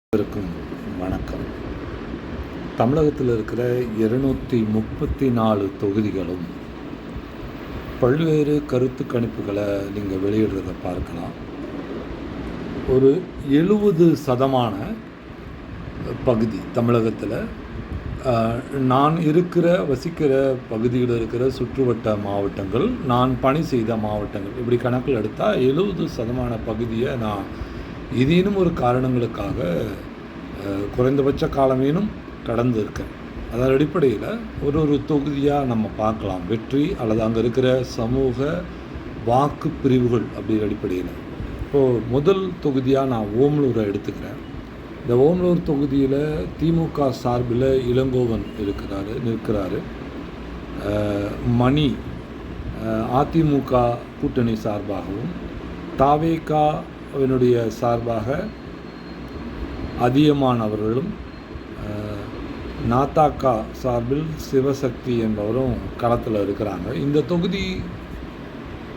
அனைவருக்கும் வணக்கம். தமிழகத்தில் இருக்கிற 234 தொகுதிகளும் பல்வேறு கருத்து கணிப்புகளை நீங்கள் வெளியிடுறதை பார்க்கலாம். ஒரு 70% பகுதி தமிழகத்தில் நான் வசிக்கிற பகுதியில் இருக்கிற சுற்றுவட்ட மாவட்டங்கள், நான் பணி செய்த மாவட்டங்கள், இப்படி கணக்கில் எடுத்தால் 70% பகுதியை நான் ஏதேனும் ஒரு காரணங்களுக்காக குறைந்தபட்ச காலமேனும் கடந்து இருக்கேன். அதன் அடிப்படையில் ஒரு தொகுதியாக நம்ம பார்க்கலாம் வெற்றி அல்லது அங்கே இருக்கிற சமூக வாக்கு பிரிவுகள் அப்படிங்கிற அடிப்படையில். இப்போது முதல் தொகுதியாக நான் ஓமலூரை எடுத்துக்கிறேன். இந்த ஓமலூர் தொகுதியில் திமுக சார்பில் இளங்கோவன் நிற்கிறாரு. மணி அதிமுக கூட்டணி சார்பாகவும், தாவேகாவினுடைய சார்பாக அதியமான் அவர்களும், நாத்தாக்கா சார்பில் சிவசக்தி என்பவரும் களத்தில் இருக்கிறாங்க. இந்த தொகுதி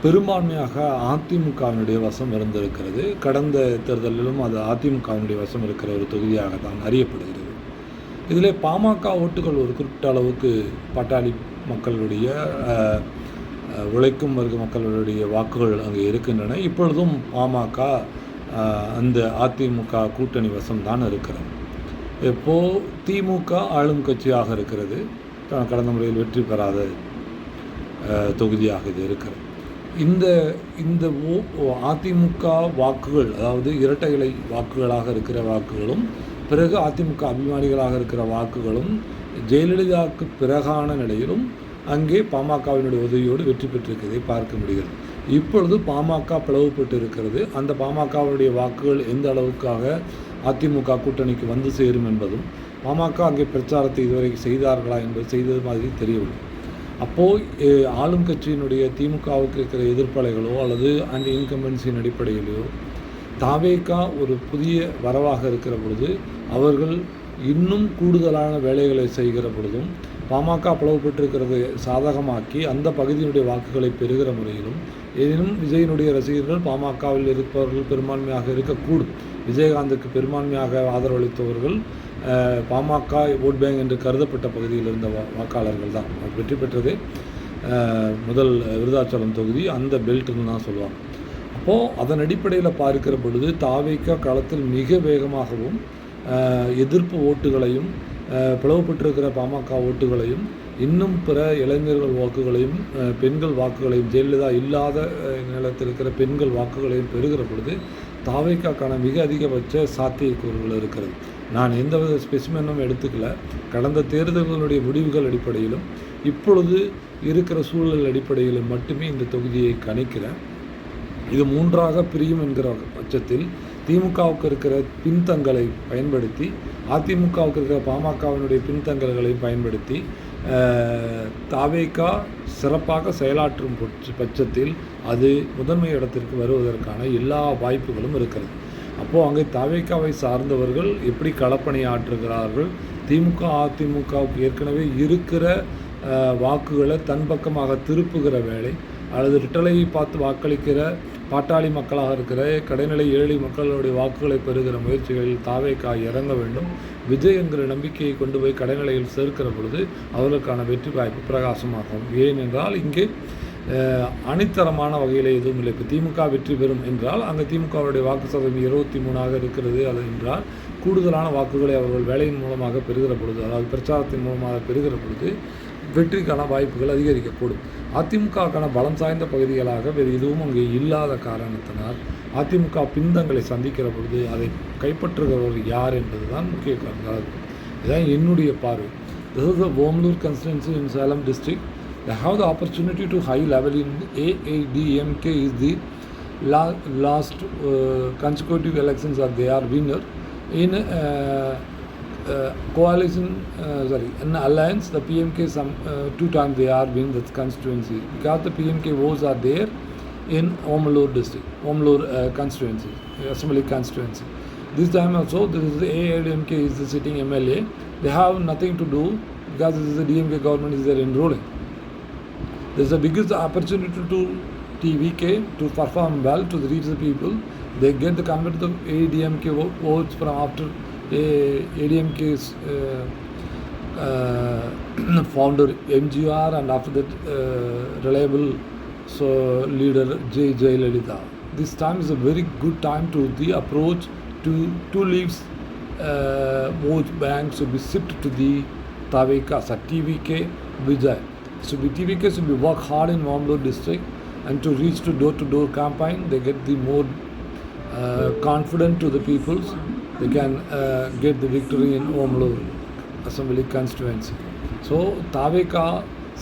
பெரும்பான்மையாக அதிமுகவினுடைய வசம் இருந்திருக்கிறது. கடந்த தேர்தலிலும் அது அதிமுகவினுடைய வசம் இருக்கிற ஒரு தொகுதியாக தான் அறியப்படுகிறது. இதில் பாமக ஓட்டுகள் ஒரு குறிப்பிட்ட அளவுக்கு பாட்டாளி மக்களுடைய உழைக்கும் வர்க்க மக்களுடைய வாக்குகள் அங்கே இருக்கின்றன. இப்பொழுதும் பாமக அந்த அதிமுக கூட்டணி வசம் தான் இருக்கிறது. இப்போது திமுக ஆளும் கட்சியாக இருக்கிறது. கடந்த முறையில் வெற்றி பெறாத தொகுதியாக இது இருக்கிறது. இந்த அதிமுக வாக்குகள், அதாவது இரட்டை இலை வாக்குகளாக இருக்கிற வாக்குகளும், பிறகு அதிமுக அபிமானிகளாக இருக்கிற வாக்குகளும் ஜெயலலிதாவுக்கு பிறகான நிலையிலும் அங்கே பாமகவினுடைய உதவியோடு வெற்றி பெற்றிருக்கிறதை பார்க்க முடிகிறது. இப்பொழுது பாமக பிளவுபட்டு இருக்கிறது. அந்த பாமகவுடைய வாக்குகள் எந்த அளவுக்காக அதிமுக கூட்டணிக்கு வந்து சேரும் என்பதும், பாமக அங்கே பிரச்சாரத்தை இதுவரை செய்தார்களா என்பது செய்தது மாதிரி தெரியவில்லை. அப்போது ஆளும் கட்சியினுடைய திமுகவுக்கு இருக்கிற எதிர்ப்பலைகளோ அல்லது அந்த இன்கம்பன்சியின் அடிப்படையிலோ தாவேகா ஒரு புதிய வரவாக இருக்கிற பொழுது அவர்கள் இன்னும் கூடுதலான வேலைகளை செய்கிற பொழுதும், பாமக பிளவுபட்டிருக்கிறது சாதகமாக்கி அந்த பகுதியினுடைய வாக்குகளை பெறுகிற முறையிலும், ஏதேனும் விஜயனுடைய ரசிகர்கள் பாமகவில் இருப்பவர்கள் பெரும்பான்மையாக இருக்கக்கூடும். விஜயகாந்துக்கு பெரும்பான்மையாக ஆதரவளித்தவர்கள் பாமக ஓட் பேங்க் என்று கருதப்பட்ட பகுதியில் இருந்த வாக்காளர்கள் தான். வெற்றி பெற்றதே முதல் விருதாச்சலம் தொகுதி அந்த பெல்ட்னு தான் சொல்லுவாங்க. அப்போது அதன் அடிப்படையில் பார்க்கிற பொழுது தாவேகா களத்தில் மிக வேகமாகவும் எதிர்ப்பு ஓட்டுகளையும், பிளவுபட்டிருக்கிற பாமக ஓட்டுகளையும், இன்னும் பிற இளைஞர்கள் வாக்குகளையும், பெண்கள் வாக்குகளையும், ஜெயலலிதா இல்லாத நிலத்தில் இருக்கிற பெண்கள் வாக்குகளையும் பெறுகிற பொழுது தாவேகாக்கான மிக அதிகபட்ச சாத்தியக்கூறுகள் இருக்கிறது. நான் எந்தவித ஸ்பெசிமெனும் எடுத்துக்கல. கடந்த தேர்தல்களுடைய முடிவுகள் அடிப்படையிலும் இப்பொழுது இருக்கிற சூழல் அடிப்படையிலும் மட்டுமே இந்த தொகுதியை கணிக்கிறேன். இது 3ஆக பிரியும் என்கிற பட்சத்தில் திமுகவுக்கு இருக்கிற பின்தங்களை பயன்படுத்தி, அதிமுகவுக்கு இருக்கிற பாமகவினுடைய பின்தங்கல்களை பயன்படுத்தி தாவேகா சிறப்பாக செயலாற்றும் பட்சத்தில் அது முதன்மை இடத்திற்கு வருவதற்கான எல்லா வாய்ப்புகளும் இருக்கிறது. அப்போது அங்கே தாவேகாவை சார்ந்தவர்கள் எப்படி களப்பணி ஆற்றுகிறார்கள், திமுக அதிமுகவுக்கு ஏற்கனவே இருக்கிற வாக்குகளை தன் பக்கமாக திருப்புகிற வேலை, அல்லது ரிட்டலையை பார்த்து வாக்களிக்கிற பாட்டாளி மக்களாக இருக்கிற கடைநிலை ஏழை மக்களுடைய வாக்குகளை பெறுகிற முயற்சிகளில் தாவேகா இறங்க வேண்டும். விஜய் என்கிற நம்பிக்கையை கொண்டு போய் கடைநிலையில் சேர்க்கிற பொழுது அவர்களுக்கான வெற்றி வாய்ப்பு பிரகாசமாகும். ஏனென்றால் இங்கே அணித்தரமான வகையில் எதுவும் இல்லை. இப்போ திமுக வெற்றி பெறும் என்றால் அங்கே திமுகவுடைய வாக்கு சதவீதம் 23 இருக்கிறது. அது என்றால் கூடுதலான வாக்குகளை அவர்கள் வேலையின் மூலமாக பெறுகிற பொழுது, அதாவது பிரச்சாரத்தின் மூலமாக பெறுகிற பொழுது வெற்றிக்கான வாய்ப்புகள் அதிகரிக்கக்கூடும். அதிமுகக்கான பலம் சாய்ந்த பகுதிகளாக வேறு எதுவும் அங்கே இல்லாத காரணத்தினால் அதிமுக பின்தங்களை சந்திக்கிற பொழுது அதை கைப்பற்றுகிறவர் யார் என்பது தான் முக்கிய காரணம். இதுதான் என்னுடைய பார்வை. This is the Omlur constituency in Salem district. They have the opportunity to high level in AIDMK is the last consecutive elections are they are winner in coalition, in alliance. The PMK some 2 times they are win that constituency because the PMK votes are there in Omlur district, Omlur constituency, assembly constituency. This time also this is the AIDMK is the sitting MLA. They have nothing to do because this is the DMK government is there enrolling. This is the biggest opportunity to TVK to perform well, to reach the people. They get the convert the ADMK votes from after ADMK's founder MGR, and after that reliable leader Jayalalitha. This time is a very good time to the approach to two leaves vote banks to be shipped to the Taveka, TVK Vijay. So TVK should be work hard in Ombloor district, and to reach to door campaign, they get the more confident to the peoples. They can get the victory in Ombloor Assembly constituency. So Taveka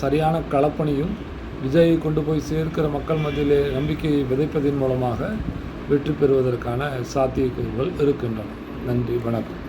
சரியான களப்பணியும் விஜயை கொண்டு போய் சேர்க்கிற மக்கள் மத்தியிலே நம்பிக்கையை விதைப்பதன் மூலமாக வெற்றி பெறுவதற்கான சாத்தியக்கூறுகள் இருக்கின்றன. நன்றி, வணக்கம்.